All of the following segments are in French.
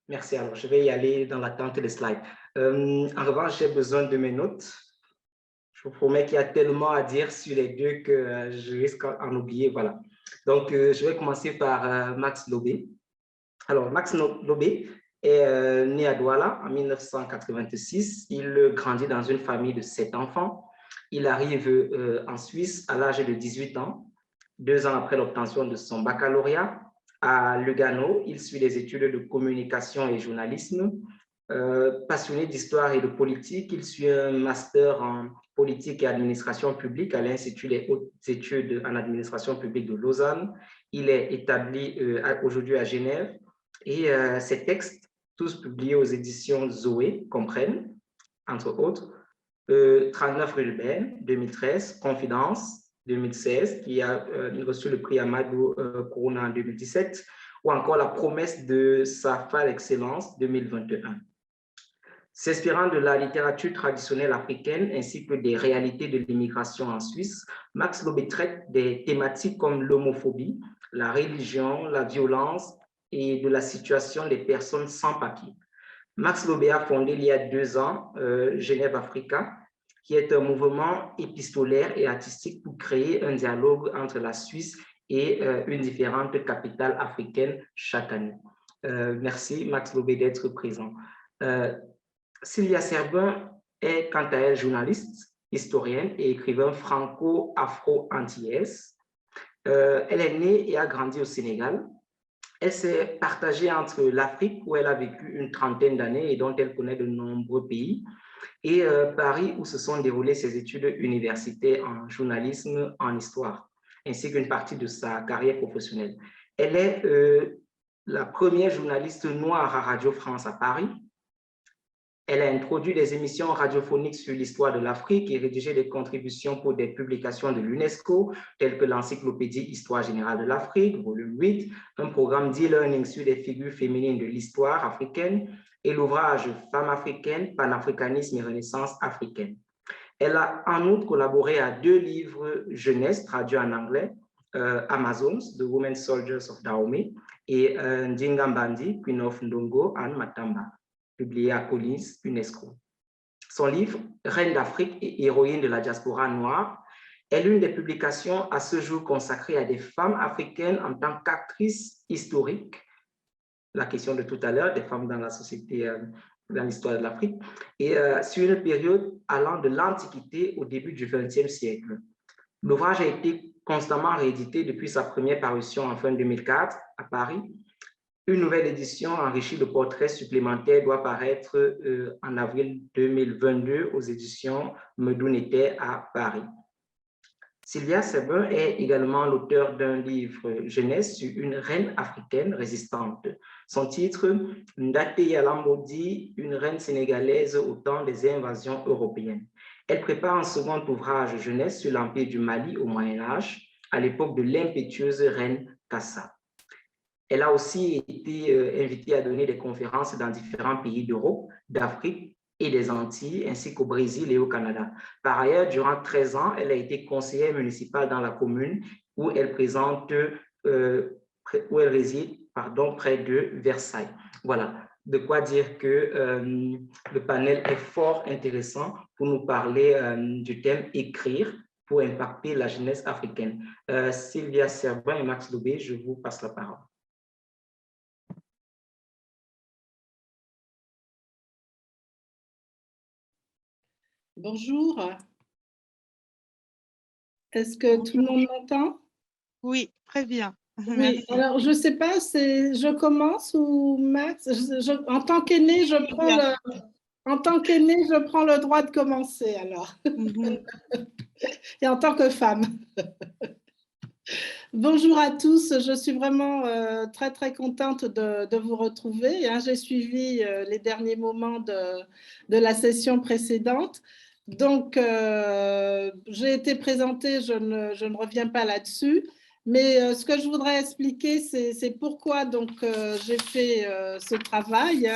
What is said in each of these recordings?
Merci. Alors, je vais y aller dans l'attente des slides. En revanche, j'ai besoin de mes notes. Je vous promets qu'il y a tellement à dire sur les deux que je risque d'en oublier. Voilà. Donc, je vais commencer par Max Lobé. Alors, Max Lobé est né à Douala en 1986. Il grandit dans une famille de 7 enfants. Il arrive en Suisse à l'âge de 18 ans, 2 ans après l'obtention de son baccalauréat. À Lugano, il suit des études de communication et journalisme. Passionné d'histoire et de politique, il suit un master en politique et administration publique à l'Institut des hautes études en administration publique de Lausanne. Il est établi aujourd'hui à Genève et ses textes, tous publiés aux éditions Zoé, comprennent, entre autres, 39 rue de Berne, 2013, Confidence, 2016, qui a reçu le prix Amadou Corona en 2017, ou encore La promesse de sa femme excellence 2021. S'inspirant de la littérature traditionnelle africaine ainsi que des réalités de l'immigration en Suisse, Max Lobé traite des thématiques comme l'homophobie, la religion, la violence et de la situation des personnes sans papier. Max Lobé a fondé il y a 2 ans Genève Africa, qui est un mouvement épistolaire et artistique pour créer un dialogue entre la Suisse et une différente capitale africaine chaque année. Merci Max Lobé d'être présent. Sylvia Serbin est quant à elle journaliste, historienne et écrivain franco-afro-antillaise. Elle est née et a grandi au Sénégal. Elle s'est partagée entre l'Afrique, où elle a vécu une trentaine d'années et dont elle connaît de nombreux pays, et Paris, où se sont déroulées ses études universitaires en journalisme, en histoire, ainsi qu'une partie de sa carrière professionnelle. Elle est la première journaliste noire à Radio France à Paris. Elle a introduit des émissions radiophoniques sur l'histoire de l'Afrique et rédigé des contributions pour des publications de l'UNESCO, telles que l'Encyclopédie Histoire générale de l'Afrique, volume 8, un programme d'e-learning sur des figures féminines de l'histoire africaine et l'ouvrage Femmes africaines, panafricanisme et renaissance africaine. Elle a en outre collaboré à 2 livres jeunesse traduits en anglais, Amazons, The Women Soldiers of Dahomey, et Ndingambandi, Queen of Ndongo and Matamba, publié à Collins, UNESCO. Son livre, Reine d'Afrique et héroïne de la diaspora noire, est l'une des publications à ce jour consacrées à des femmes africaines en tant qu'actrices historiques, la question de tout à l'heure, des femmes dans la société, dans l'histoire de l'Afrique, et sur une période allant de l'Antiquité au début du XXe siècle. L'ouvrage a été constamment réédité depuis sa première parution en fin 2004 à Paris. Une nouvelle édition enrichie de portraits supplémentaires doit paraître en avril 2022 aux éditions Medounete à Paris. Sylvia Serbin est également l'auteur d'un livre jeunesse sur une reine africaine résistante. Son titre, Ndate Yalambodi, une reine sénégalaise au temps des invasions européennes. Elle prépare un second ouvrage jeunesse sur l'Empire du Mali au Moyen-Âge, à l'époque de l'impétueuse reine Kassa. Elle a aussi été invitée à donner des conférences dans différents pays d'Europe, d'Afrique et des Antilles, ainsi qu'au Brésil et au Canada. Par ailleurs, durant 13 ans, elle a été conseillère municipale dans la commune où elle réside près de Versailles. Voilà, de quoi dire que le panel est fort intéressant pour nous parler du thème « Écrire » pour impacter la jeunesse africaine. Sylvia Serbin et Max Lobé, je vous passe la parole. Bonjour. Est-ce que tout le monde m'entend? Oui, très bien. Oui, merci. alors je ne sais pas, je commence ou Max? En tant qu'aîné, je prends le droit de commencer alors. Et en tant que femme. Bonjour à tous, je suis vraiment très très contente de vous retrouver. J'ai suivi les derniers moments de la session précédente. Donc, j'ai été présentée, je ne reviens pas là-dessus. Mais ce que je voudrais expliquer, c'est pourquoi j'ai fait ce travail.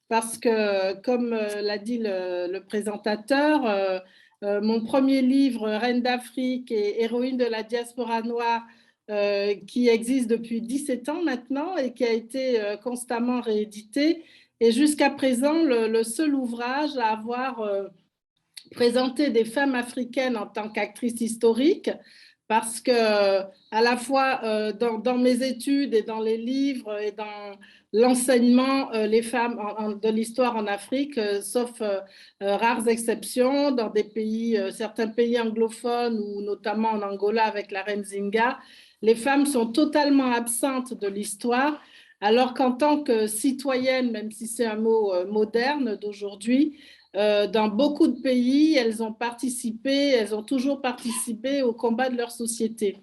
Parce que, comme l'a dit le présentateur, mon premier livre, Reine d'Afrique et héroïne de la diaspora noire, qui existe depuis 17 ans maintenant et qui a été constamment réédité. Et jusqu'à présent, le seul ouvrage à avoir présenté des femmes africaines en tant qu'actrices historiques, parce que à la fois dans mes études et dans les livres et dans l'enseignement, les femmes de l'histoire en Afrique, sauf rares exceptions, dans des pays, certains pays anglophones ou notamment en Angola avec la reine Zinga, les femmes sont totalement absentes de l'histoire, alors qu'en tant que citoyenne, même si c'est un mot moderne d'aujourd'hui, dans beaucoup de pays, elles ont toujours participé au combat de leur société.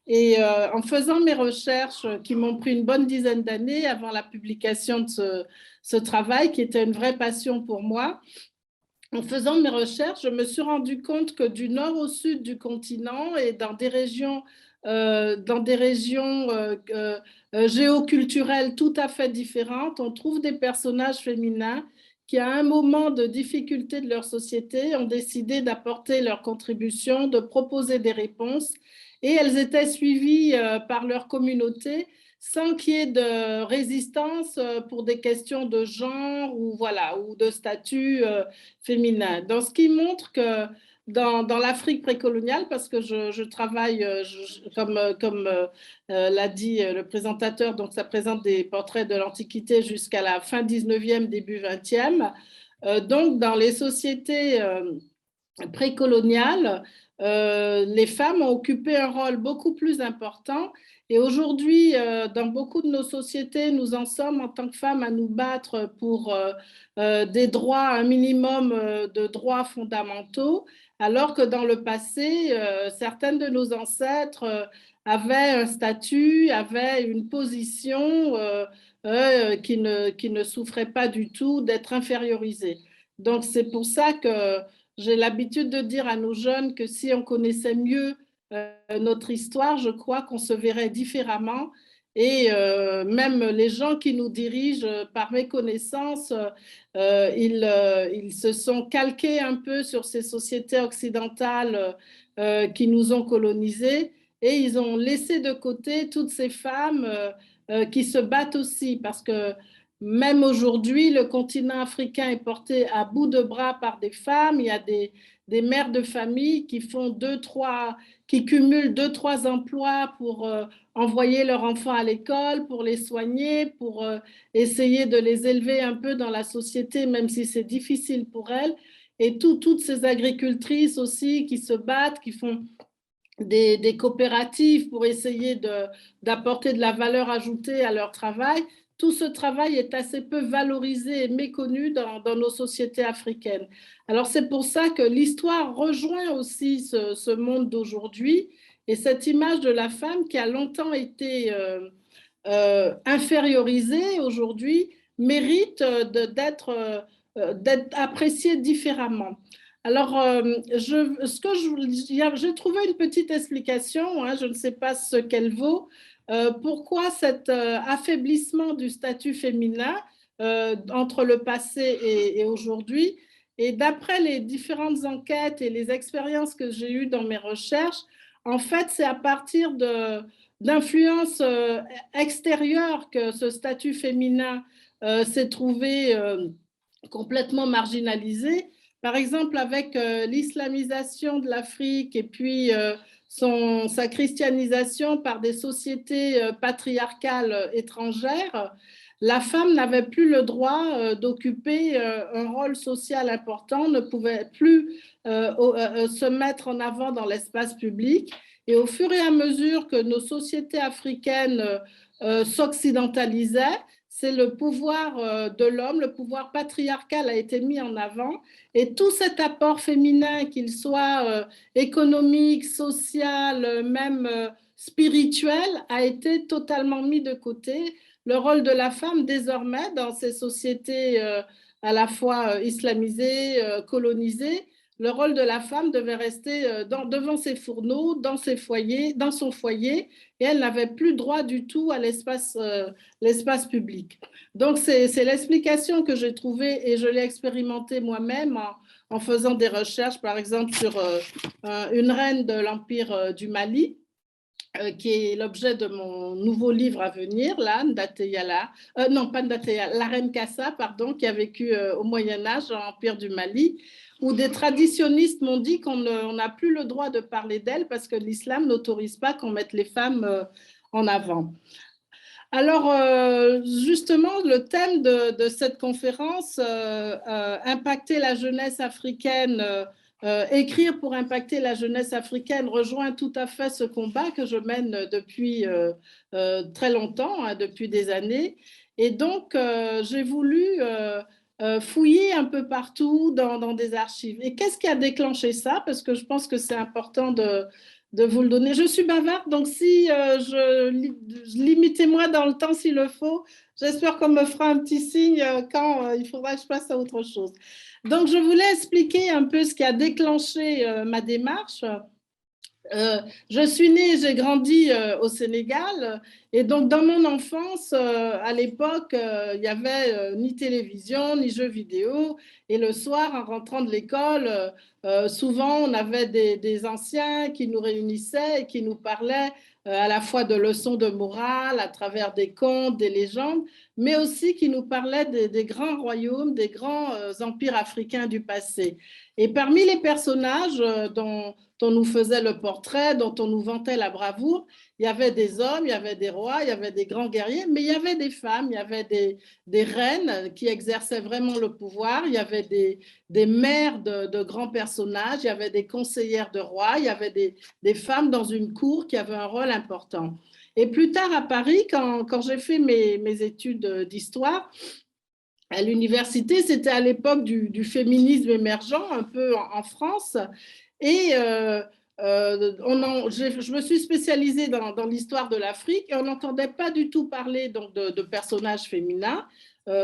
Et en faisant mes recherches qui m'ont pris une bonne dizaine d'années avant la publication de ce travail, qui était une vraie passion pour moi, en faisant mes recherches, je me suis rendu compte que du nord au sud du continent et dans des régions géoculturelles tout à fait différentes, on trouve des personnages féminins qui, à un moment de difficulté de leur société, ont décidé d'apporter leur contribution, de proposer des réponses, et elles étaient suivies par leur communauté sans qu'il y ait de résistance pour des questions de genre ou, voilà, ou de statut féminin. Donc, ce qui montre que dans l'Afrique précoloniale, parce que je travaille, comme l'a dit le présentateur, donc ça présente des portraits de l'Antiquité jusqu'à la fin 19e, début 20e. Donc, dans les sociétés précoloniales, les femmes ont occupé un rôle beaucoup plus important. Et aujourd'hui, dans beaucoup de nos sociétés, nous en sommes en tant que femmes à nous battre pour des droits, un minimum de droits fondamentaux, alors que dans le passé, certaines de nos ancêtres avaient un statut, avaient une position qui ne souffrait pas du tout d'être infériorisées. Donc, c'est pour ça que j'ai l'habitude de dire à nos jeunes que si on connaissait mieux notre histoire, je crois qu'on se verrait différemment. Et même les gens qui nous dirigent, par méconnaissance, ils se sont calqués un peu sur ces sociétés occidentales qui nous ont colonisés et ils ont laissé de côté toutes ces femmes qui se battent aussi parce que même aujourd'hui, le continent africain est porté à bout de bras par des femmes. Il y a des mères de famille qui qui cumulent 2-3 emplois pour envoyer leurs enfants à l'école, pour les soigner, pour essayer de les élever un peu dans la société, même si c'est difficile pour elles. Et toutes ces agricultrices aussi qui se battent, qui font des coopératives pour essayer d'apporter de la valeur ajoutée à leur travail. Tout ce travail est assez peu valorisé et méconnu dans nos sociétés africaines. Alors c'est pour ça que l'histoire rejoint aussi ce monde d'aujourd'hui et cette image de la femme qui a longtemps été infériorisée aujourd'hui mérite d'être appréciée différemment. Alors, j'ai trouvé une petite explication, hein, je ne sais pas ce qu'elle vaut, pourquoi cet affaiblissement du statut féminin entre le passé et aujourd'hui. Et d'après les différentes enquêtes et les expériences que j'ai eues dans mes recherches, en fait, c'est à partir d'influences extérieures que ce statut féminin s'est trouvé complètement marginalisé. Par exemple, avec l'islamisation de l'Afrique et puis sa christianisation par des sociétés patriarcales étrangères, la femme n'avait plus le droit d'occuper un rôle social important, ne pouvait plus se mettre en avant dans l'espace public. Et au fur et à mesure que nos sociétés africaines s'occidentalisaient, c'est le pouvoir de l'homme, le pouvoir patriarcal a été mis en avant et tout cet apport féminin, qu'il soit économique, social, même spirituel, a été totalement mis de côté. Le rôle de la femme désormais dans ces sociétés à la fois islamisées, colonisées, le rôle de la femme devait rester devant ses fourneaux, dans son foyer, et elle n'avait plus droit du tout à l'espace public. Donc, c'est l'explication que j'ai trouvée et je l'ai expérimentée moi-même en faisant des recherches, par exemple, sur une reine de l'Empire du Mali, qui est l'objet de mon nouveau livre à venir, là, non pas Ndateya, la reine Kassa, pardon, qui a vécu au Moyen-Âge, dans l'Empire du Mali, où des traditionnistes m'ont dit qu'on n'a plus le droit de parler d'elle parce que l'islam n'autorise pas qu'on mette les femmes en avant. Alors, justement, le thème de cette conférence, impacter la jeunesse africaine, écrire pour impacter la jeunesse africaine, rejoint tout à fait ce combat que je mène depuis très longtemps, hein, depuis des années. Et donc, j'ai voulu fouiller un peu partout dans des archives. Et qu'est-ce qui a déclenché ça? Parce que je pense que c'est important de vous le donner. Je suis bavarde, donc si limitez-moi dans le temps s'il le faut. J'espère qu'on me fera un petit signe quand il faudra que je passe à autre chose. Donc, je voulais expliquer un peu ce qui a déclenché ma démarche. Je suis née, j'ai grandi au Sénégal et donc dans mon enfance, à l'époque, il n'y avait ni télévision, ni jeux vidéo et le soir, en rentrant de l'école, souvent on avait des anciens qui nous réunissaient et qui nous parlaient à la fois de leçons de morale à travers des contes, des légendes, mais aussi qui nous parlaient des grands royaumes, des grands empires africains du passé. Et parmi les personnages dont on nous faisait le portrait, dont on nous vantait la bravoure, il y avait des hommes, il y avait des rois, il y avait des grands guerriers, mais il y avait des femmes, il y avait des reines qui exerçaient vraiment le pouvoir, il y avait des mères de grands personnages, il y avait des conseillères de rois, il y avait des femmes dans une cour qui avaient un rôle important. Et plus tard à Paris, quand j'ai fait mes études d'histoire, à l'université, c'était à l'époque du féminisme émergent, un peu en France. Et je me suis spécialisée dans l'histoire de l'Afrique et on n'entendait pas du tout parler donc, de personnages féminins.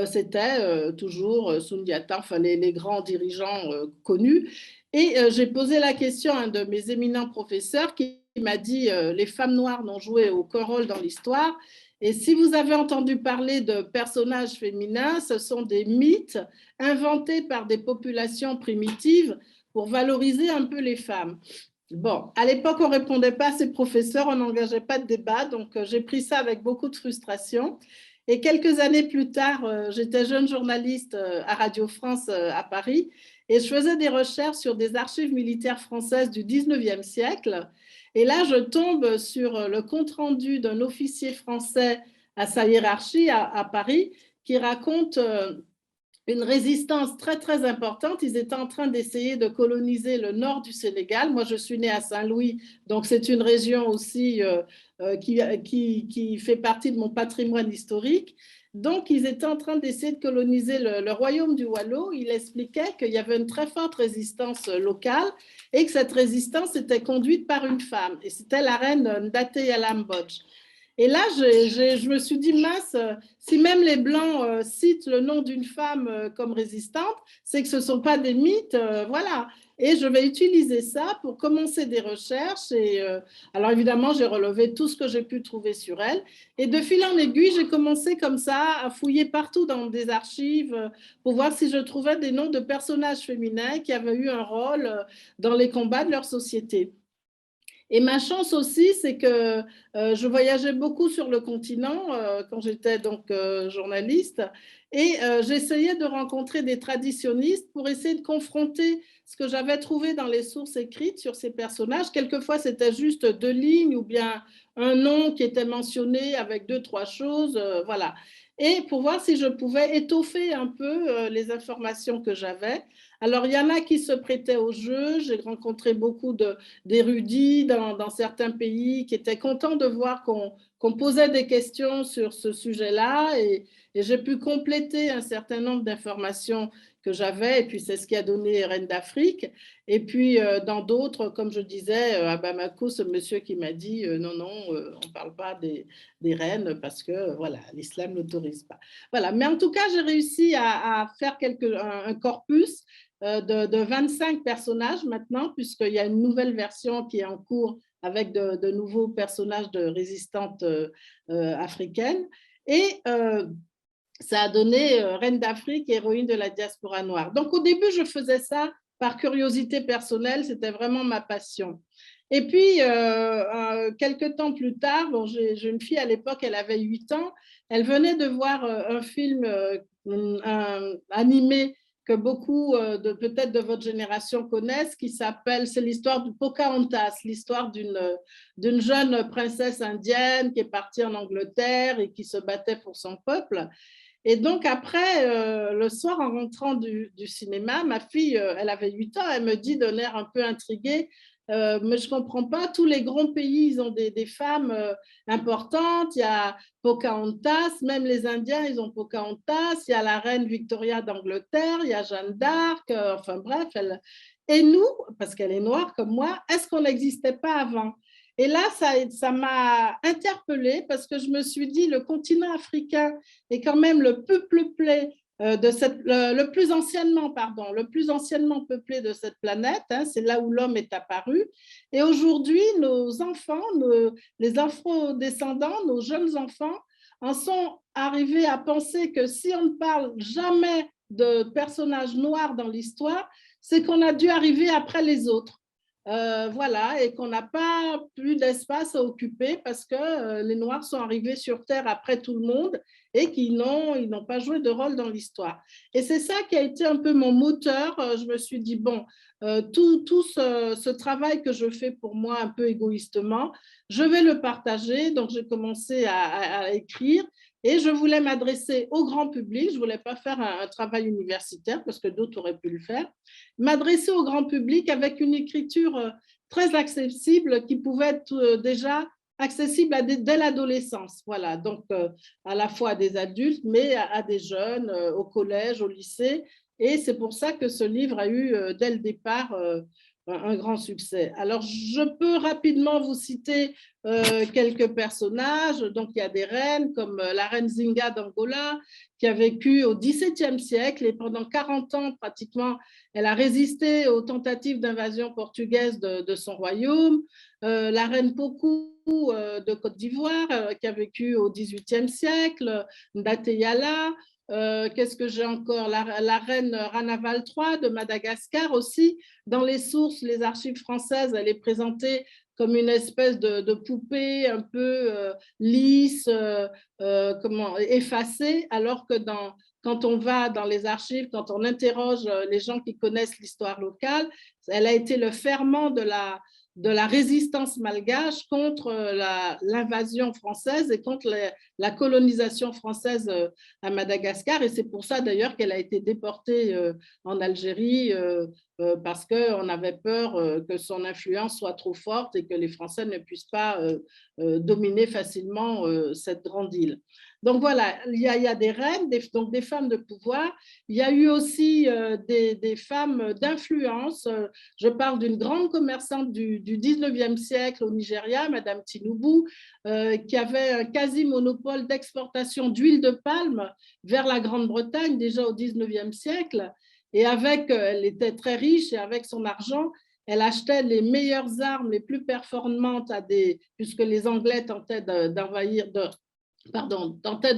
C'était toujours Sundiata, enfin les grands dirigeants connus. Et j'ai posé la question à un de mes éminents professeurs qui m'a dit les femmes noires n'ont joué aucun rôle dans l'histoire. Et si vous avez entendu parler de personnages féminins, ce sont des mythes inventés par des populations primitives pour valoriser un peu les femmes. Bon, à l'époque, on ne répondait pas à ces professeurs, on n'engageait pas de débat, donc j'ai pris ça avec beaucoup de frustration. Et quelques années plus tard, j'étais jeune journaliste à Radio France à Paris et je faisais des recherches sur des archives militaires françaises du 19e siècle. Et là, je tombe sur le compte-rendu d'un officier français à sa hiérarchie à Paris qui raconte une résistance très, très importante. Ils étaient en train d'essayer de coloniser le nord du Sénégal. Moi, je suis née à Saint-Louis, donc c'est une région aussi qui fait partie de mon patrimoine historique. Donc, ils étaient en train d'essayer de coloniser le royaume du Waalo. Il expliquait qu'il y avait une très forte résistance locale et que cette résistance était conduite par une femme. Et c'était la reine Ndateya Lambodj. Et là, je me suis dit, mince, si même les Blancs citent le nom d'une femme comme résistante, c'est que ce ne sont pas des mythes, voilà. Et je vais utiliser ça pour commencer des recherches. Et, alors évidemment, j'ai relevé tout ce que j'ai pu trouver sur elle. Et de fil en aiguille, j'ai commencé comme ça à fouiller partout dans des archives pour voir si je trouvais des noms de personnages féminins qui avaient eu un rôle dans les combats de leur société. Et ma chance aussi, c'est que je voyageais beaucoup sur le continent quand j'étais donc journaliste et j'essayais de rencontrer des traditionnistes pour essayer de confronter ce que j'avais trouvé dans les sources écrites sur ces personnages. Quelquefois, c'était juste 2 lignes ou bien un nom qui était mentionné avec 2, 3 choses, voilà. Et pour voir si je pouvais étoffer un peu les informations que j'avais. Alors, il y en a qui se prêtaient au jeu. J'ai rencontré beaucoup d'érudits dans certains pays qui étaient contents de voir qu'on posait des questions sur ce sujet-là et j'ai pu compléter un certain nombre d'informations que j'avais et puis c'est ce qui a donné Reine d'Afrique. Et puis dans d'autres, comme je disais, à Bamako, ce monsieur qui m'a dit non, non, on ne parle pas des reines parce que voilà, l'islam ne l'autorise pas. Voilà, mais en tout cas, j'ai réussi à faire un corpus de 25 personnages maintenant, puisqu'il y a une nouvelle version qui est en cours avec de nouveaux personnages de résistantes africaines. Et ça a donné Reine d'Afrique, héroïne de la diaspora noire. Donc au début, je faisais ça par curiosité personnelle, c'était vraiment ma passion. Et puis, quelques temps plus tard, bon, j'ai une fille à l'époque, elle avait 8 ans, elle venait de voir un film animé que beaucoup peut-être de votre génération connaissent, qui s'appelle, c'est l'histoire de Pocahontas, l'histoire d'une jeune princesse indienne qui est partie en Angleterre et qui se battait pour son peuple. Et donc après, le soir, en rentrant du cinéma, ma fille, elle avait 8 ans, elle me dit d'un air un peu intrigué, mais je ne comprends pas, tous les grands pays, ils ont des femmes importantes, il y a Pocahontas, même les Indiens, ils ont Pocahontas, il y a la reine Victoria d'Angleterre, il y a Jeanne d'Arc, enfin bref, et nous, parce qu'elle est noire comme moi, est-ce qu'on n'existait pas avant? Et là, ça m'a interpellée parce que je me suis dit, le continent africain est quand même le plus peuplé le plus anciennement peuplé de cette planète, hein, c'est là où l'homme est apparu. Et aujourd'hui, nos enfants, les afro-descendants, nos jeunes enfants, en sont arrivés à penser que si on ne parle jamais de personnages noirs dans l'histoire, c'est qu'on a dû arriver après les autres. Voilà, et qu'on n'a pas plus d'espace à occuper parce que les Noirs sont arrivés sur Terre après tout le monde et qu'ils n'ont pas joué de rôle dans l'histoire. Et c'est ça qui a été un peu mon moteur. Je me suis dit, bon, tout ce travail que je fais pour moi un peu égoïstement, je vais le partager. Donc, j'ai commencé à écrire. Et je voulais m'adresser au grand public, je ne voulais pas faire un travail universitaire parce que d'autres auraient pu le faire, m'adresser au grand public avec une écriture très accessible qui pouvait être déjà accessible dès l'adolescence. Voilà, donc à la fois à des adultes, mais à des jeunes, au collège, au lycée. Et c'est pour ça que ce livre a eu dès le départ un grand succès. Alors, je peux rapidement vous citer quelques personnages. Donc, il y a des reines comme la reine Zinga d'Angola, qui a vécu au XVIIe siècle et pendant 40 ans, pratiquement, elle a résisté aux tentatives d'invasion portugaise de son royaume. La reine Pokou de Côte d'Ivoire, qui a vécu au XVIIIe siècle, Ndaté-Yala. Qu'est-ce que j'ai encore? La reine Ranaval III de Madagascar aussi. Dans les sources, les archives françaises, elle est présentée comme une espèce de poupée un peu lisse, effacée, alors que quand on va dans les archives, quand on interroge les gens qui connaissent l'histoire locale, elle a été le ferment de la résistance malgache contre l'invasion française et contre la colonisation française à Madagascar. Et c'est pour ça d'ailleurs qu'elle a été déportée en Algérie parce qu'on avait peur que son influence soit trop forte et que les Français ne puissent pas dominer facilement cette grande île. Donc voilà, il y a des reines, donc des femmes de pouvoir. Il y a eu aussi des femmes d'influence. Je parle d'une grande commerçante du 19e siècle au Nigeria, Madame Tinubu, qui avait un quasi-monopole d'exportation d'huile de palme vers la Grande-Bretagne déjà au 19e siècle. Et elle était très riche et avec son argent, elle achetait les meilleures armes, les plus performantes puisque les Anglais tentaient de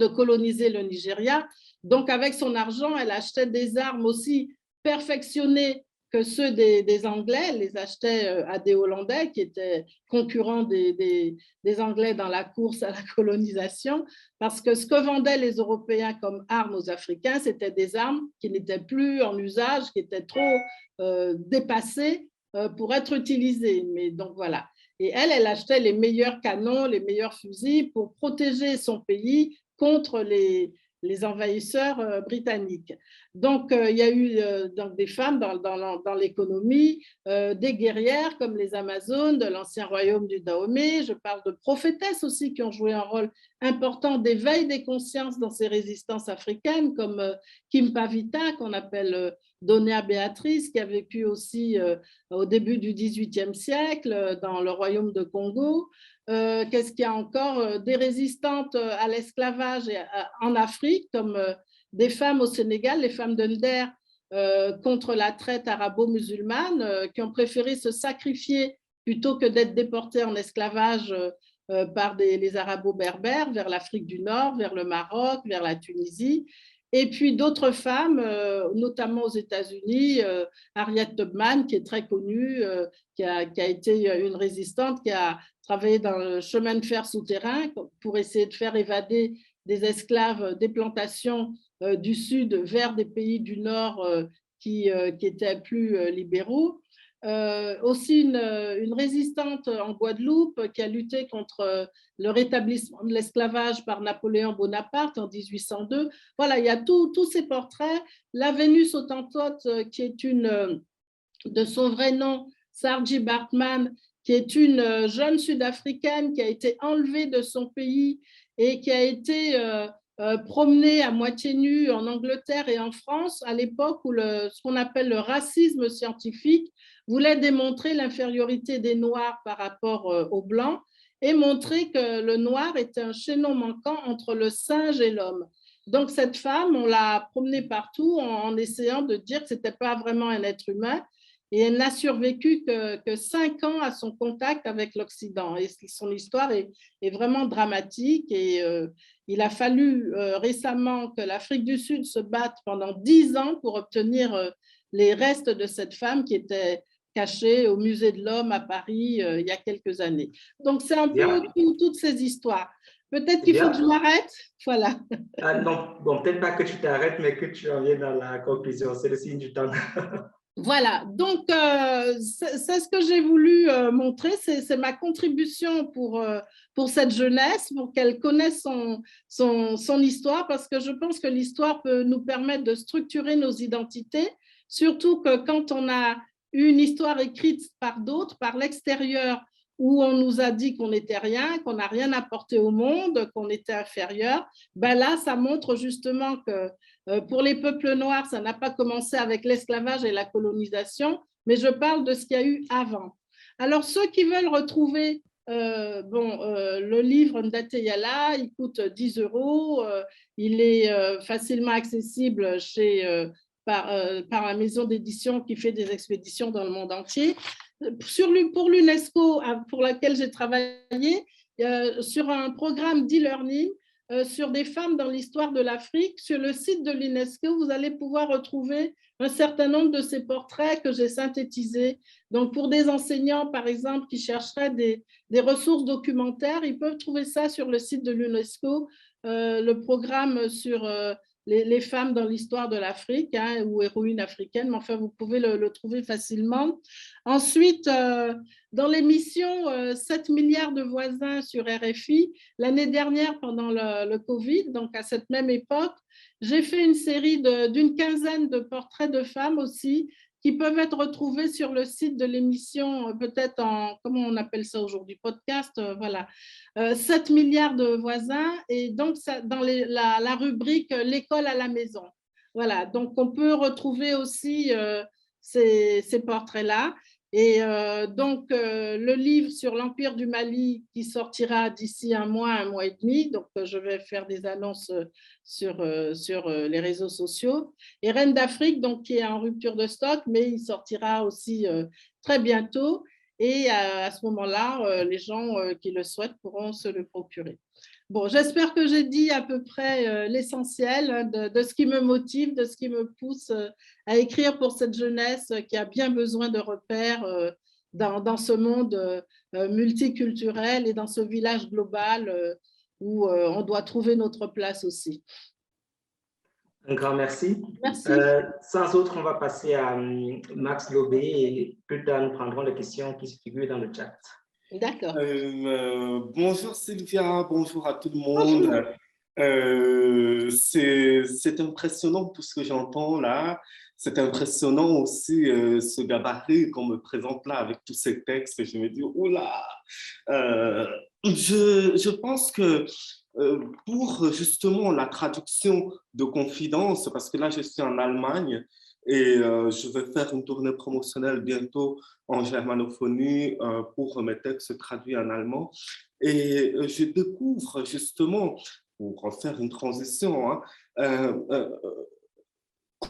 coloniser le Nigeria. Donc, avec son argent, elle achetait des armes aussi perfectionnées que ceux des Anglais. Elle les achetait à des Hollandais qui étaient concurrents des Anglais dans la course à la colonisation, parce que ce que vendaient les Européens comme armes aux Africains, c'était des armes qui n'étaient plus en usage, qui étaient trop dépassées pour être utilisées. Mais donc voilà. Et elle achetait les meilleurs canons, les meilleurs fusils pour protéger son pays contre les envahisseurs britanniques. Donc, il y a eu donc des femmes dans l'économie, des guerrières comme les Amazones de l'ancien royaume du Dahomey. Je parle de prophétesses aussi qui ont joué un rôle important d'éveil des consciences dans ces résistances africaines, comme Kimpavita, qu'on appelle Donia Béatrice, qui a vécu aussi au début du XVIIIe siècle dans le royaume de Congo. Qu'est-ce qu'il y a encore? Des résistantes à l'esclavage en Afrique, comme des femmes au Sénégal, les femmes d'Under, contre la traite arabo-musulmane, qui ont préféré se sacrifier plutôt que d'être déportées en esclavage par les arabo-berbères vers l'Afrique du Nord, vers le Maroc, vers la Tunisie. Et puis d'autres femmes, notamment aux États-Unis, Harriet Tubman, qui est très connue, qui a été une résistante, qui a travaillé dans le chemin de fer souterrain pour essayer de faire évader des esclaves des plantations du sud vers des pays du nord qui étaient plus libéraux. Aussi une résistante en Guadeloupe qui a lutté contre le rétablissement de l'esclavage par Napoléon Bonaparte en 1802. Voilà, il y a tous ces portraits. La Vénus Hottentote, qui est de son vrai nom, Sarji Bartman, qui est une jeune Sud-Africaine qui a été enlevée de son pays et qui a été promenée à moitié nue en Angleterre et en France à l'époque où ce qu'on appelle le racisme scientifique voulait démontrer l'infériorité des Noirs par rapport aux Blancs et montrer que le noir était un chaînon manquant entre le singe et l'homme. Donc cette femme, on l'a promenée partout en essayant de dire que ce n'était pas vraiment un être humain, et elle n'a survécu que 5 ans à son contact avec l'Occident. Et son histoire est vraiment dramatique. Et il a fallu récemment que l'Afrique du Sud se batte pendant 10 ans pour obtenir les restes de cette femme qui était cachée au Musée de l'Homme à Paris il y a quelques années. Donc, c'est un peu toutes ces histoires. Peut-être qu'il faut que je m'arrête. Voilà. Non, bon, peut-être pas que tu t'arrêtes, mais que tu en viennes dans la conclusion. C'est le signe du temps. Voilà, donc c'est ce que j'ai voulu montrer, c'est ma contribution pour cette jeunesse, pour qu'elle connaisse son histoire, parce que je pense que l'histoire peut nous permettre de structurer nos identités, surtout que quand on a une histoire écrite par d'autres, par l'extérieur, où on nous a dit qu'on n'était rien, qu'on n'a rien apporté au monde, qu'on était inférieur, ben là, ça montre justement que pour les peuples noirs, ça n'a pas commencé avec l'esclavage et la colonisation, mais je parle de ce qu'il y a eu avant. Alors, ceux qui veulent retrouver le livre Ndate Yala, il coûte 10 €. Il est facilement accessible par la maison d'édition qui fait des expéditions dans le monde entier. Pour l'UNESCO, pour laquelle j'ai travaillé, sur un programme d'e-learning, sur des femmes dans l'histoire de l'Afrique. Sur le site de l'UNESCO, vous allez pouvoir retrouver un certain nombre de ces portraits que j'ai synthétisés. Donc, pour des enseignants, par exemple, qui chercheraient des ressources documentaires, ils peuvent trouver ça sur le site de l'UNESCO, le programme sur les femmes dans l'histoire de l'Afrique, hein, ou héroïnes africaines, mais enfin, vous pouvez le trouver facilement. Ensuite, dans l'émission 7 milliards de voisins sur RFI, l'année dernière, pendant le Covid, donc à cette même époque, j'ai fait une série d'une quinzaine de portraits de femmes aussi, qui peuvent être retrouvés sur le site de l'émission, peut-être comment on appelle ça aujourd'hui, podcast, voilà. 7 milliards de voisins, et donc ça, dans la rubrique l'école à la maison. Voilà, donc on peut retrouver aussi ces portraits-là. Et donc, le livre sur l'Empire du Mali qui sortira d'ici un mois et demi, donc je vais faire des annonces sur les réseaux sociaux. Et Reine d'Afrique, donc, qui est en rupture de stock, mais il sortira aussi très bientôt. Et à ce moment-là, les gens qui le souhaitent pourront se le procurer. Bon, j'espère que j'ai dit à peu près l'essentiel de ce qui me motive, de ce qui me pousse à écrire pour cette jeunesse qui a bien besoin de repères dans ce monde multiculturel et dans ce village global où on doit trouver notre place aussi. Un grand merci. Merci. Sans autre, on va passer à Max Lobé et plus tard, nous prendrons les questions qui se figurent dans le chat. D'accord. Bonjour Sylvia, bonjour à tout le monde. C'est impressionnant tout ce que j'entends là. C'est impressionnant aussi ce gabarit qu'on me présente là avec tous ces textes. Je me dis, oula, je pense que pour justement la traduction de Confidence, parce que là je suis en Allemagne, et je vais faire une tournée promotionnelle bientôt en germanophonie pour mes textes traduits en allemand. Et je découvre justement, pour faire une transition,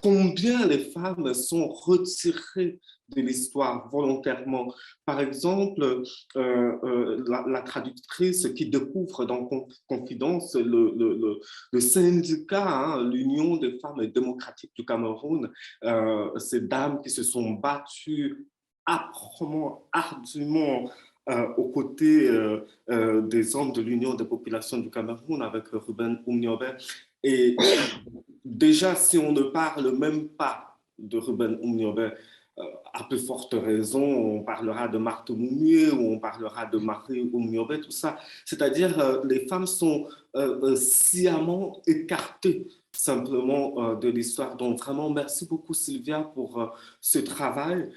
combien les femmes sont retirées de l'histoire volontairement. Par exemple, la traductrice qui découvre dans Confidence le syndicat, hein, l'Union des femmes démocratiques du Cameroun, ces dames qui se sont battues âprement, ardument aux côtés des hommes de l'Union des populations du Cameroun avec Ruben Oumniobé. Et déjà, si on ne parle même pas de Ruben Oumniobé, à plus forte raison, on parlera de Marthe Mounier ou on parlera de Marie Oumniobé, tout ça. C'est-à-dire, les femmes sont sciemment écartées simplement de l'histoire. Donc, vraiment, merci beaucoup Sylvia pour ce travail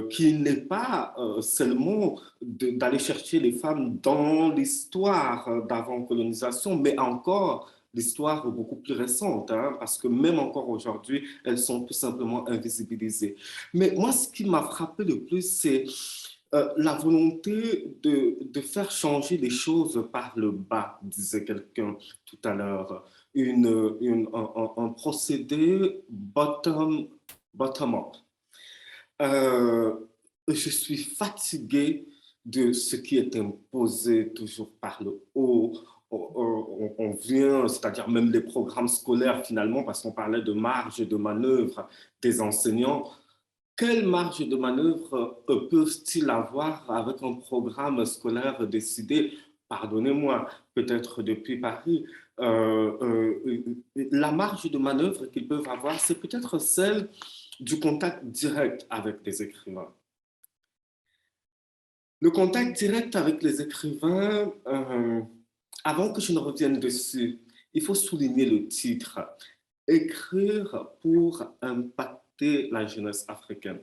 qui n'est pas seulement d'aller chercher les femmes dans l'histoire d'avant-colonisation, mais encore l'histoire beaucoup plus récente, hein, parce que même encore aujourd'hui, elles sont tout simplement invisibilisées. Mais moi, ce qui m'a frappé le plus, c'est la volonté de faire changer les choses par le bas, disait quelqu'un tout à l'heure. Un procédé bottom-up. Je suis fatigué de ce qui est imposé toujours par le haut. On vient, c'est-à-dire même les programmes scolaires finalement, parce qu'on parlait de marge de manœuvre des enseignants. Quelle marge de manœuvre peuvent-ils avoir avec un programme scolaire décidé, pardonnez-moi, peut-être depuis Paris, la marge de manœuvre qu'ils peuvent avoir, c'est peut-être celle du contact direct avec les écrivains. Le contact direct avec les écrivains, avant que je ne revienne dessus, il faut souligner le titre. Écrire pour impacter la jeunesse africaine.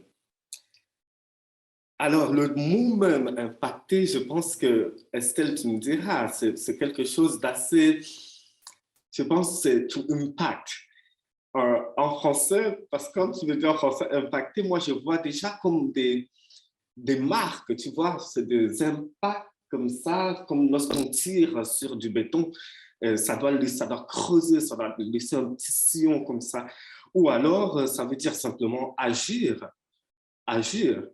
Alors, le mot même impacter, je pense que Estelle, tu me diras, c'est quelque chose d'assez, je pense, c'est to impact. En français, parce que quand tu veux dire en français impacter, moi je vois déjà comme des marques, tu vois, c'est des impacts comme ça, comme lorsqu'on tire sur du béton, ça doit creuser, ça doit laisser un petit sillon comme ça. Ou alors, ça veut dire simplement agir, agir.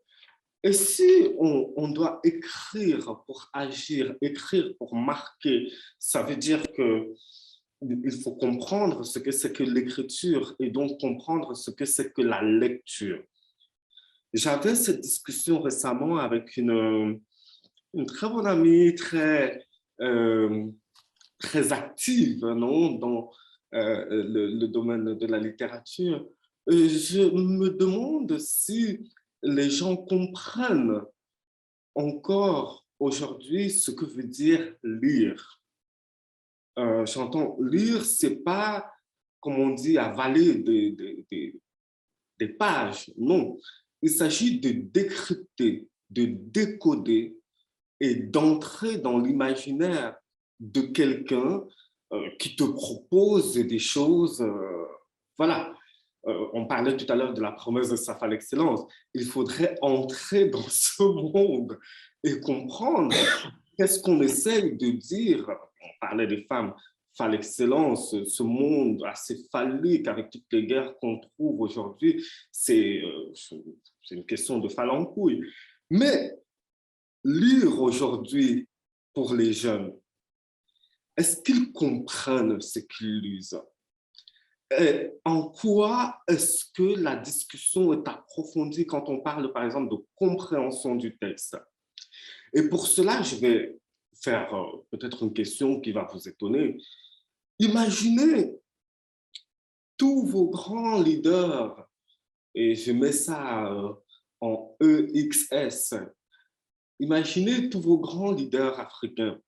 Et si on doit écrire pour agir, écrire pour marquer, ça veut dire qu'il faut comprendre ce que c'est que l'écriture et donc comprendre ce que c'est que la lecture. J'avais cette discussion récemment avec une très bonne amie, très active, non, dans le domaine de la littérature. Je me demande si les gens comprennent encore aujourd'hui ce que veut dire lire. J'entends lire, c'est pas, comme on dit, avaler des pages, non. Il s'agit de décrypter, de décoder et d'entrer dans l'imaginaire de quelqu'un qui te propose des choses, voilà. On parlait tout à l'heure de la promesse de Safa l'excellence. Il faudrait entrer dans ce monde et comprendre qu'est-ce qu'on essaie de dire. On parlait des femmes, Fa l'excellence, ce monde assez phallique avec toutes les guerres qu'on trouve aujourd'hui, c'est une question de fall en couille. Mais lire aujourd'hui pour les jeunes, est-ce qu'ils comprennent ce qu'ils lisent? Et en quoi est-ce que la discussion est approfondie quand on parle, par exemple, de compréhension du texte? Et pour cela, je vais faire peut-être une question qui va vous étonner. Imaginez tous vos grands leaders, et je mets ça en EXS, imaginez tous vos grands leaders africains,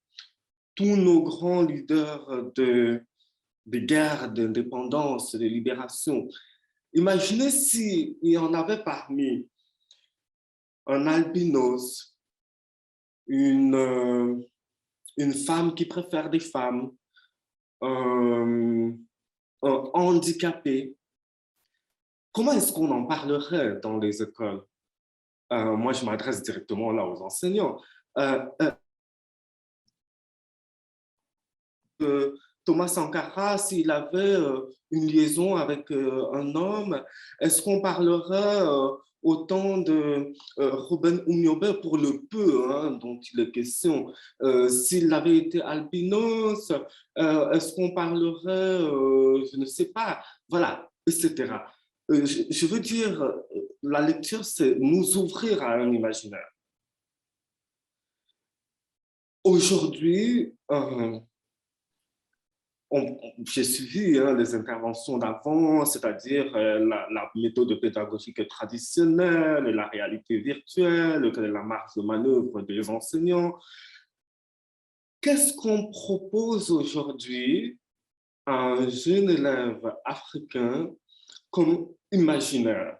tous nos grands leaders de guerre, d'indépendance, de libération. Imaginez s'il y en avait parmi un albinos, une femme qui préfère des femmes, un handicapé. Comment est-ce qu'on en parlerait dans les écoles? Moi, je m'adresse directement là aux enseignants. Thomas Sankara, s'il avait une liaison avec un homme, est-ce qu'on parlerait autant de Ruben Umyobe pour le peu dont il est question? S'il avait été albinos, est-ce qu'on parlerait, je ne sais pas, voilà, etc. Je veux dire, la lecture, c'est nous ouvrir à un imaginaire. Aujourd'hui, j'ai suivi les interventions d'avant, c'est-à-dire la méthode pédagogique traditionnelle, la réalité virtuelle, quelle est la marge de manœuvre des enseignants. Qu'est-ce qu'on propose aujourd'hui à un jeune élève africain comme imaginaire?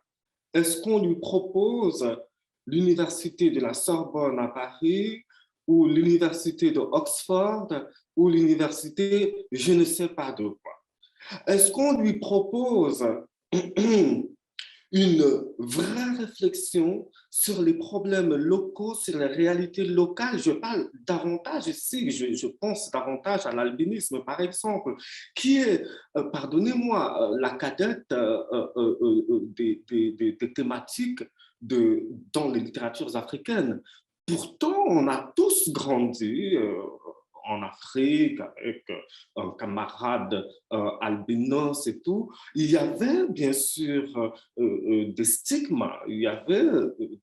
Est-ce qu'on lui propose l'université de la Sorbonne à Paris ou l'université de Oxford ou l'université je ne sais pas de quoi? Est-ce qu'on lui propose une vraie réflexion sur les problèmes locaux, sur les réalités locales? Je parle davantage ici, je pense davantage à l'albinisme, par exemple, qui est, pardonnez-moi, la cadette des thématiques dans les littératures africaines. Pourtant, on a tous grandi en Afrique avec un camarade albinos et tout. Il y avait bien sûr des stigmas, il y avait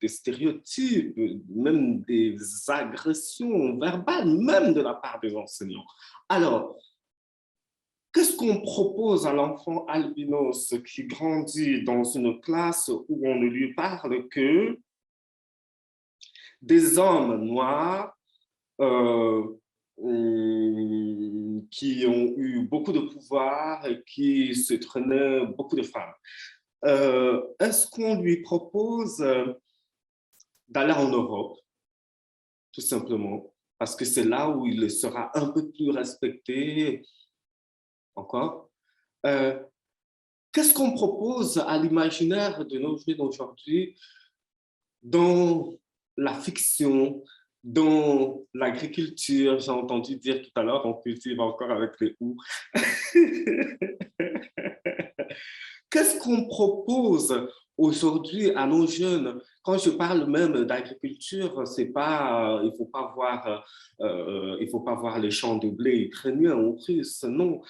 des stéréotypes, même des agressions verbales, même de la part des enseignants. Alors, qu'est-ce qu'on propose à l'enfant albinos qui grandit dans une classe où on ne lui parle que des hommes noirs qui ont eu beaucoup de pouvoir et qui se traînaient beaucoup de femmes? Est-ce qu'on lui propose d'aller en Europe, tout simplement, parce que c'est là où il sera un peu plus respecté encore? Qu'est-ce qu'on propose à l'imaginaire de nos jeunes aujourd'hui dans la fiction, dans l'agriculture? J'ai entendu dire tout à l'heure, on cultive encore avec les ou. Qu'est-ce qu'on propose aujourd'hui à nos jeunes? Quand je parle même d'agriculture, c'est pas, il faut pas voir les champs de blé ukrainiens ou russes, non.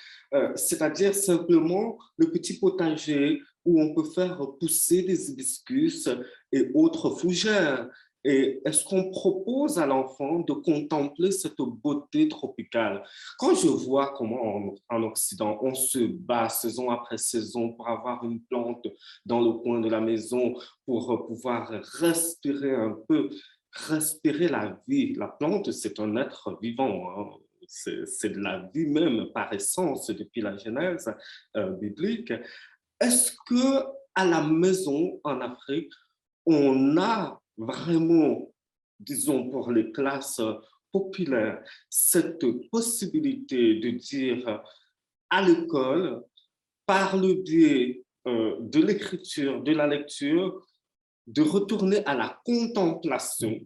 C'est-à-dire simplement le petit potager où on peut faire pousser des hibiscus et autres fougères. Et est-ce qu'on propose à l'enfant de contempler cette beauté tropicale? Quand je vois comment en Occident, on se bat saison après saison pour avoir une plante dans le coin de la maison, pour pouvoir respirer un peu, respirer la vie. La plante, c'est un être vivant, c'est de la vie même par essence depuis la Genèse biblique. Est-ce que à la maison en Afrique, on a vraiment, disons pour les classes populaires, cette possibilité de dire à l'école, par le biais de l'écriture, de la lecture, de retourner à la contemplation,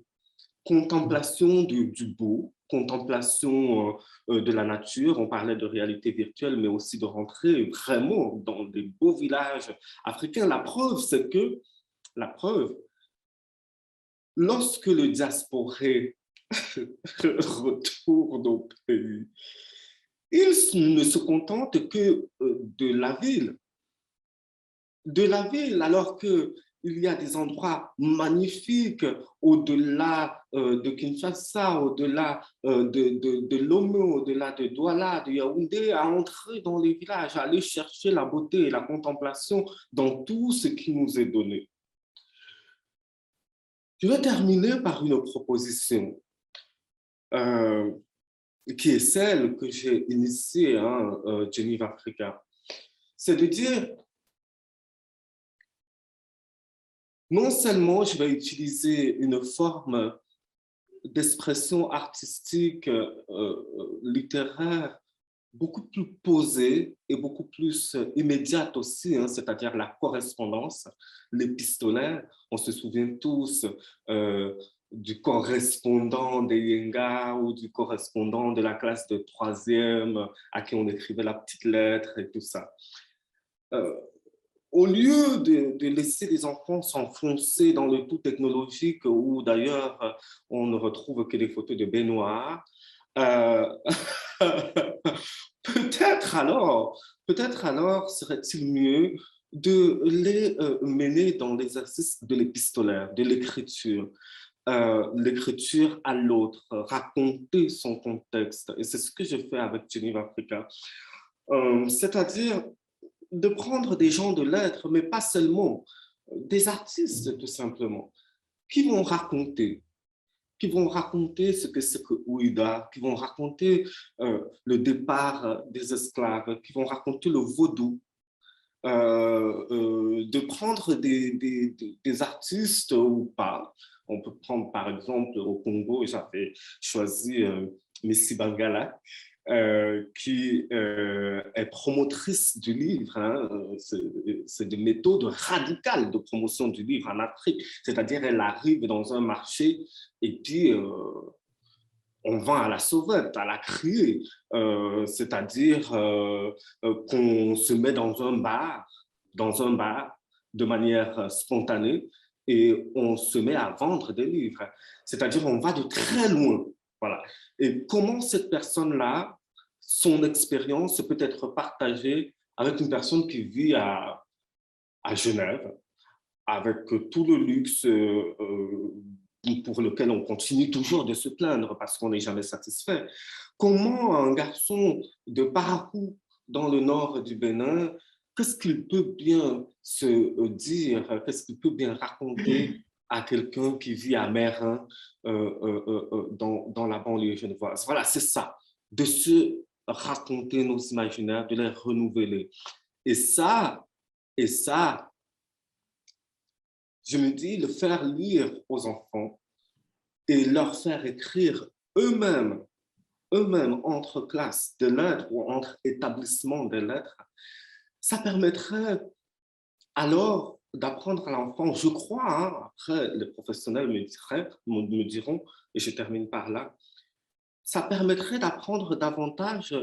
contemplation du beau, contemplation de la nature. On parlait de réalité virtuelle, mais aussi de rentrer vraiment dans des beaux villages africains. La preuve, c'est que, lorsque le diasporé retourne au pays, il ne se contente que de la ville. Alors qu'il y a des endroits magnifiques au-delà de Kinshasa, au-delà de Lomé, au-delà de Douala, de Yaoundé, à entrer dans les villages, à aller chercher la beauté et la contemplation dans tout ce qui nous est donné. Je vais terminer par une proposition qui est celle que j'ai initiée, Geneva Africa. C'est de dire, non seulement je vais utiliser une forme d'expression artistique, littéraire, beaucoup plus posée et beaucoup plus immédiate aussi, c'est-à-dire la correspondance, l'épistolaire. On se souvient tous du correspondant des Yenga ou du correspondant de la classe de troisième à qui on écrivait la petite lettre et tout ça. Au lieu de laisser les enfants s'enfoncer dans le tout technologique où d'ailleurs on ne retrouve que des photos de baignoire, peut-être alors serait-il mieux de les mener dans l'exercice de l'épistolaire, de l'écriture. L'écriture à l'autre, raconter son contexte. Et c'est ce que je fais avec Geneva Africa. C'est-à-dire de prendre des gens de lettres, mais pas seulement, des artistes tout simplement, qui vont raconter ce que c'est que Ouida, qui vont raconter le départ des esclaves, qui vont raconter le vaudou, de prendre des artistes ou pas. On peut prendre par exemple au Congo, j'avais choisi Missy Bangala, qui est promotrice du livre. Hein. C'est des méthodes radicales de promotion du livre en Afrique. C'est-à-dire, elle arrive dans un marché et puis on vend à la sauvette, à la criée. C'est-à-dire qu'on se met dans un bar de manière spontanée et on se met à vendre des livres. C'est-à-dire on va de très loin. Voilà. Et comment cette personne-là, son expérience peut être partagée avec une personne qui vit à Genève, avec tout le luxe pour lequel on continue toujours de se plaindre parce qu'on n'est jamais satisfait. Comment un garçon de Parakou, dans le nord du Bénin, qu'est-ce qu'il peut bien se dire, qu'est-ce qu'il peut bien raconter à quelqu'un qui vit à Mérin, dans la banlieue genevoise? Voilà, c'est ça, de se raconter nos imaginaires, de les renouveler. Et ça, je me dis, le faire lire aux enfants et leur faire écrire eux-mêmes entre classes de lettres ou entre établissements de lettres, ça permettrait alors d'apprendre à l'enfant, je crois, hein, après les professionnels me diront, et je termine par là, ça permettrait d'apprendre davantage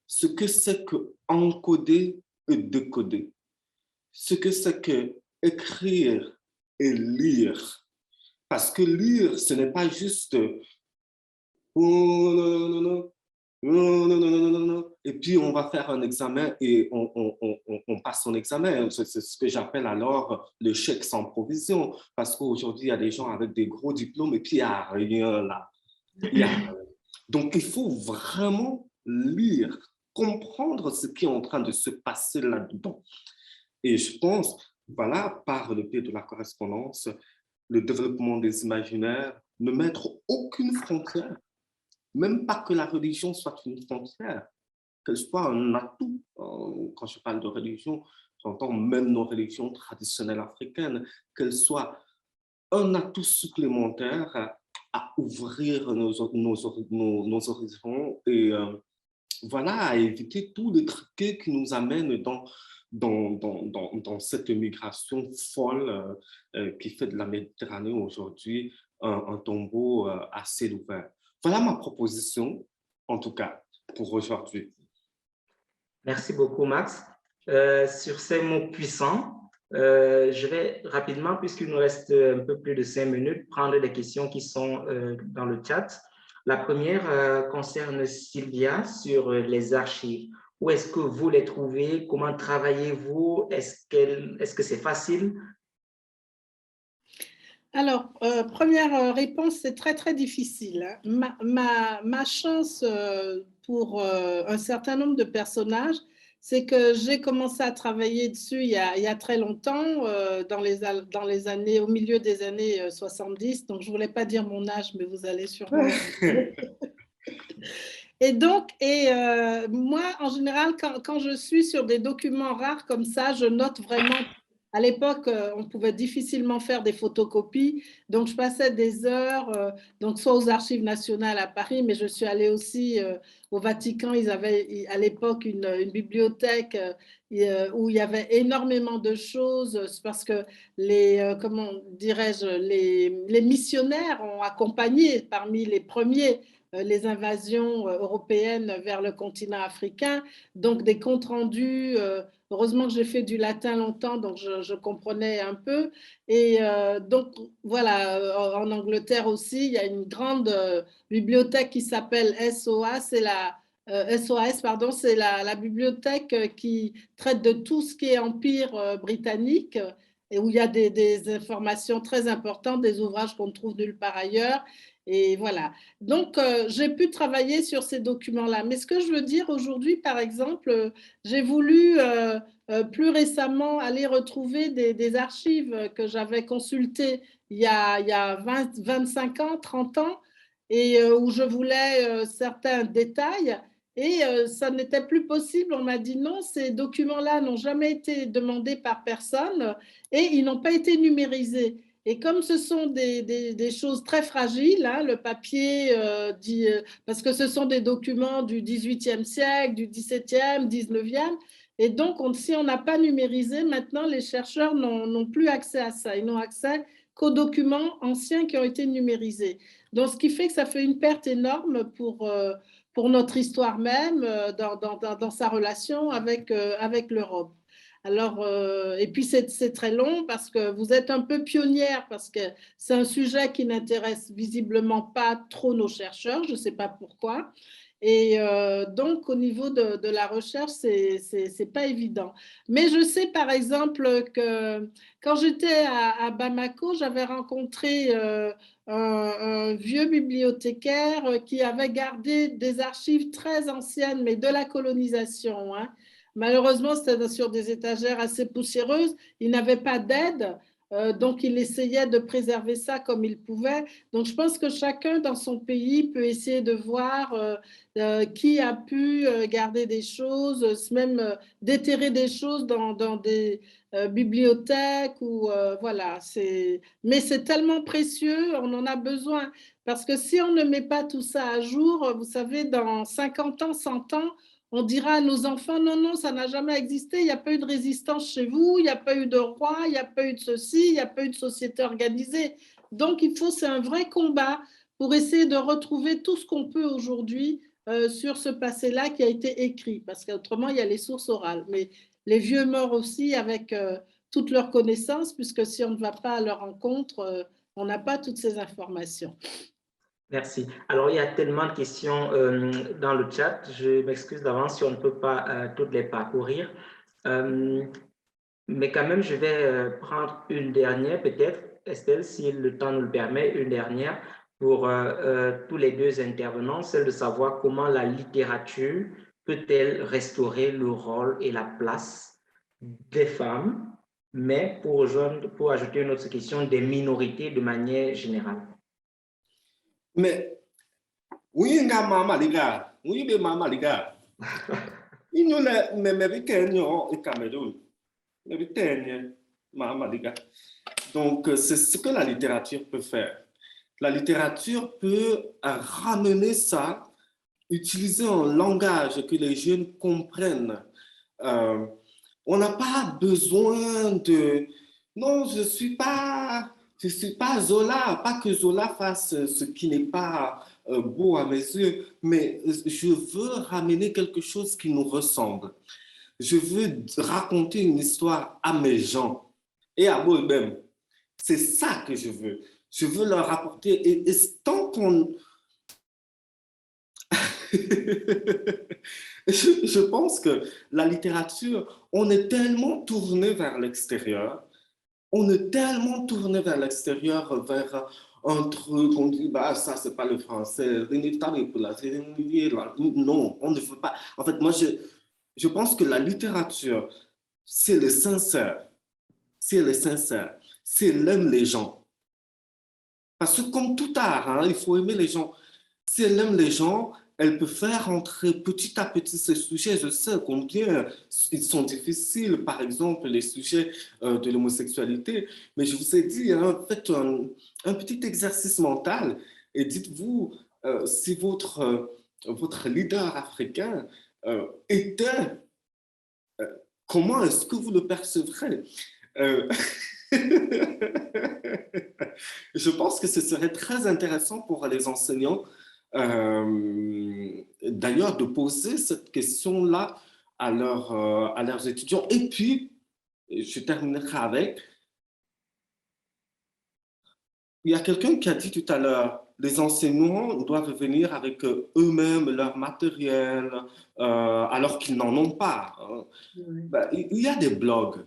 ce que c'est que encoder et décoder, ce que c'est que écrire et lire. Parce que lire, ce n'est pas juste et puis on va faire un examen et on passe son examen. C'est ce que j'appelle alors le chèque sans provision. Parce qu'aujourd'hui, il y a des gens avec des gros diplômes et puis il n'y a rien là. Donc, il faut vraiment lire, comprendre ce qui est en train de se passer là-dedans. Et je pense, voilà, par le biais de la correspondance, le développement des imaginaires, ne mettre aucune frontière, même pas que la religion soit une frontière, qu'elle soit un atout. Quand je parle de religion, j'entends même nos religions traditionnelles africaines, qu'elles soient un atout supplémentaire à ouvrir nos horizons et voilà, à éviter tous les trucs qui nous amènent dans cette migration folle qui fait de la Méditerranée aujourd'hui un tombeau à ciel ouvert. Voilà ma proposition, en tout cas, pour aujourd'hui. Merci beaucoup, Max. Sur ces mots puissants, je vais rapidement, puisqu'il nous reste un peu plus de 5 minutes, prendre les questions qui sont dans le chat. La première concerne Sylvia sur les archives. Où est-ce que vous les trouvez? Comment travaillez-vous? Est-ce que c'est facile? Alors, première réponse, c'est très, très difficile. Ma chance pour un certain nombre de personnages, c'est que j'ai commencé à travailler dessus il y a très longtemps, dans les années, au milieu des années 70. Donc, je ne voulais pas dire mon âge, mais vous allez sûrement. Et donc, moi, en général, quand je suis sur des documents rares comme ça, je note vraiment À l'époque, on pouvait difficilement faire des photocopies, donc je passais des heures, donc soit aux Archives nationales à Paris, mais je suis allée aussi au Vatican. Ils avaient à l'époque une bibliothèque où il y avait énormément de choses, parce que comment dirais-je, les missionnaires ont accompagné parmi les premiers les invasions européennes vers le continent africain, donc des comptes rendus. Heureusement que j'ai fait du latin longtemps, donc je comprenais un peu. Et donc, voilà, en Angleterre aussi, il y a une grande bibliothèque qui s'appelle SOA, c'est la SOAS, pardon, c'est la bibliothèque qui traite de tout ce qui est empire britannique et où il y a des informations très importantes, des ouvrages qu'on ne trouve nulle part ailleurs. Et voilà. Donc, j'ai pu travailler sur ces documents-là. Mais ce que je veux dire aujourd'hui, par exemple, j'ai voulu plus récemment aller retrouver des archives que j'avais consultées il y a 25 ans, 30 ans, et où je voulais certains détails. Et ça n'était plus possible. On m'a dit non, ces documents-là n'ont jamais été demandés par personne et ils n'ont pas été numérisés. Et comme ce sont des choses très fragiles, hein, le papier, parce que ce sont des documents du XVIIIe siècle, du XVIIe, XIXe, et donc si on n'a pas numérisé, maintenant les chercheurs n'ont plus accès à ça. Ils n'ont accès qu'aux documents anciens qui ont été numérisés. Donc ce qui fait que ça fait une perte énorme pour notre histoire même, dans sa relation avec l'Europe. Alors, et puis c'est très long parce que vous êtes un peu pionnière, parce que c'est un sujet qui n'intéresse visiblement pas trop nos chercheurs, je ne sais pas pourquoi. Et donc, au niveau de la recherche, c'est pas évident. Mais je sais, par exemple, que quand j'étais à Bamako, j'avais rencontré un vieux bibliothécaire qui avait gardé des archives très anciennes, mais de la colonisation, hein. Malheureusement, c'était sur des étagères assez poussiéreuses. Il n'avait pas d'aide, donc il essayait de préserver ça comme il pouvait. Donc, je pense que chacun dans son pays peut essayer de voir qui a pu garder des choses, même déterrer des choses dans des bibliothèques ou voilà. Mais c'est tellement précieux, on en a besoin. Parce que si on ne met pas tout ça à jour, vous savez, dans 50 ans, 100 ans, on dira à nos enfants, non, non, ça n'a jamais existé, il n'y a pas eu de résistance chez vous, il n'y a pas eu de roi, il n'y a pas eu de ceci, il n'y a pas eu de société organisée. Donc, c'est un vrai combat pour essayer de retrouver tout ce qu'on peut aujourd'hui sur ce passé-là qui a été écrit, parce qu'autrement, il y a les sources orales. Mais les vieux morts aussi avec toutes leurs connaissances, puisque si on ne va pas à leur rencontre, on n'a pas toutes ces informations. Merci. Alors, il y a tellement de questions dans le chat. Je m'excuse d'avance si on ne peut pas toutes les parcourir. Mais quand même, je vais prendre une dernière, peut-être, Estelle, si le temps nous le permet, une dernière pour tous les deux intervenants, celle de savoir comment la littérature peut-elle restaurer le rôle et la place des femmes, mais pour ajouter une autre question, des minorités de manière générale. Mais oui, mama liga, oui, mais mama liga. Il nous l'a même Kenya et Cameroun, mama liga. Donc, c'est ce que la littérature peut faire. La littérature peut ramener ça, utiliser un langage que les jeunes comprennent. On n'a pas besoin de... Non, je suis pas Zola. Pas que Zola fasse ce qui n'est pas beau à mes yeux, mais je veux ramener quelque chose qui nous ressemble. Je veux raconter une histoire à mes gens et à moi-même. C'est ça que je veux. Je veux leur apporter... Et tant qu'on... Je pense que la littérature, on est tellement tourné vers l'extérieur, vers un truc, on dit, bah, ça, c'est pas le français. Non, on ne veut pas. En fait, moi, je pense que la littérature, c'est le sincère. C'est le sincère. C'est l'aimer les gens. Parce que comme tout art, hein, il faut aimer les gens. Si elle aime les gens, elle peut faire entrer petit à petit ces sujets. Je sais combien ils sont difficiles, par exemple, les sujets de l'homosexualité. Mais je vous ai dit, hein, faites un petit exercice mental et dites-vous si votre leader africain était, comment est-ce que vous le percevrez? Euh, Je pense que ce serait très intéressant pour les enseignants, d'ailleurs, de poser cette question-là à leurs étudiants. Et puis, je terminerai avec, il y a quelqu'un qui a dit tout à l'heure, les enseignants doivent venir avec eux-mêmes leur matériel, alors qu'ils n'en ont pas. Hein. Ben, il y a des blogs.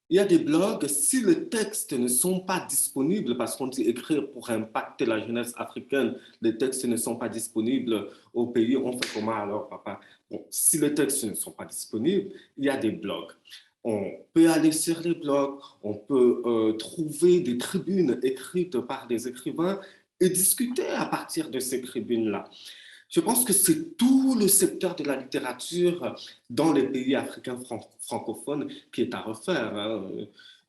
Il y a des blogs, si les textes ne sont pas disponibles, parce qu'on dit écrire pour impacter la jeunesse africaine, les textes ne sont pas disponibles au pays, on fait comment alors, papa? Bon, si les textes ne sont pas disponibles, il y a des blogs. On peut aller sur les blogs, on peut trouver des tribunes écrites par des écrivains et discuter à partir de ces tribunes-là. Je pense que c'est tout le secteur de la littérature dans les pays africains francophones qui est à refaire. Hein.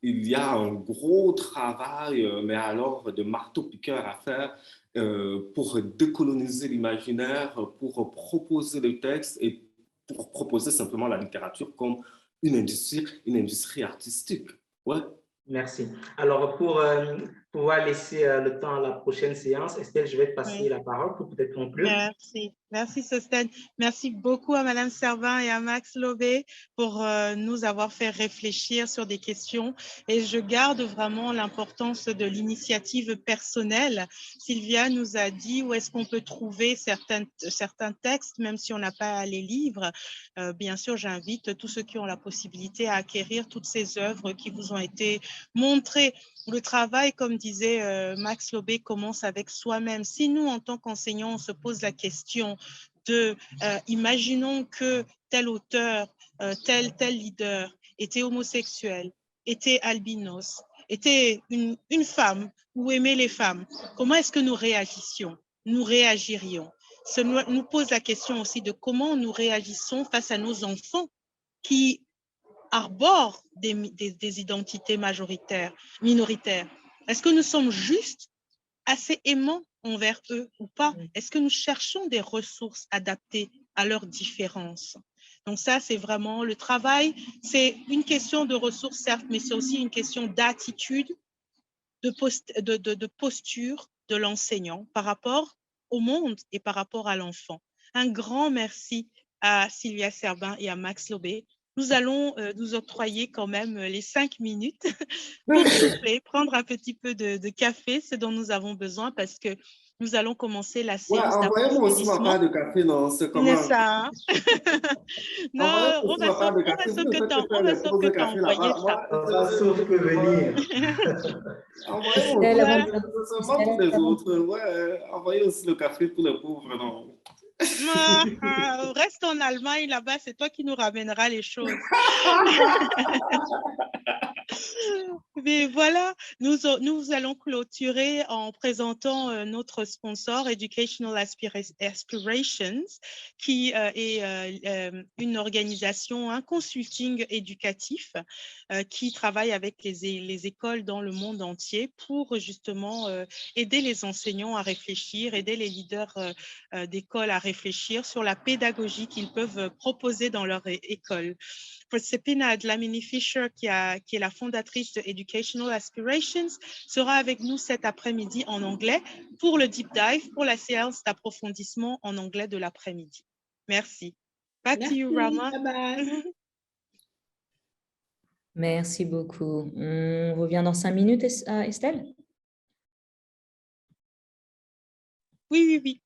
Il y a un gros travail, mais alors de marteau-piqueur à faire pour décoloniser l'imaginaire, pour proposer le texte et pour proposer simplement la littérature comme une industrie artistique. Ouais. Merci. Alors, pour pouvoir laisser le temps à la prochaine séance, Estelle, je vais te passer la parole pour peut-être conclure. Merci. Merci, Sostène. Merci beaucoup à Madame Servin et à Max Lobé pour nous avoir fait réfléchir sur des questions. Et je garde vraiment l'importance de l'initiative personnelle. Sylvia nous a dit où est-ce qu'on peut trouver certains textes, même si on n'a pas les livres. Bien sûr, j'invite tous ceux qui ont la possibilité à acquérir toutes ces œuvres qui vous ont été montrées. Le travail, comme disait Max Lobé, commence avec soi-même. Si nous, en tant qu'enseignants, on se pose la question de imaginons que tel auteur, tel leader était homosexuel, était albinos, était une femme ou aimait les femmes, comment est-ce que nous réagissions? Nous réagirions. Ça nous pose la question aussi de comment nous réagissons face à nos enfants qui arborent des identités minoritaires. Est-ce que nous sommes justes, assez aimants envers eux ou pas? Est-ce que nous cherchons des ressources adaptées à leurs différences? Donc ça, c'est vraiment le travail. C'est une question de ressources, certes, mais c'est aussi une question d'attitude, de posture de l'enseignant par rapport au monde et par rapport à l'enfant. Un grand merci à Sylvia Servin et à Max Lobé. Nous allons nous octroyer quand même les 5 minutes pour souffler, prendre un petit peu de café, ce dont nous avons besoin parce que nous allons commencer la séance envoyez-moi aussi ma part de café, non, c'est comment? N'est-ce ça? Non, on va sauf que t'as envoyé ça. Sauf que venir. Envoyez-moi seulement pour les autres. Ouais, envoyez aussi le café pour les pauvres, non? Reste en Allemagne, là-bas, c'est toi qui nous ramèneras les choses. Mais voilà, nous allons clôturer en présentant notre sponsor Educational Aspirations, qui est une organisation, un consulting éducatif qui travaille avec les écoles dans le monde entier pour justement aider les enseignants à réfléchir, aider les leaders d'école à réfléchir sur la pédagogie qu'ils peuvent proposer dans leur école. Proserpina Dlamini-Fisher, qui est la fondatrice de Educational Aspirations, sera avec nous cet après-midi en anglais pour le deep dive, pour la séance d'approfondissement en anglais de l'après-midi. Merci. Back to you, Rama. Bye-bye. Merci beaucoup. On revient dans 5 minutes, Estelle? Oui.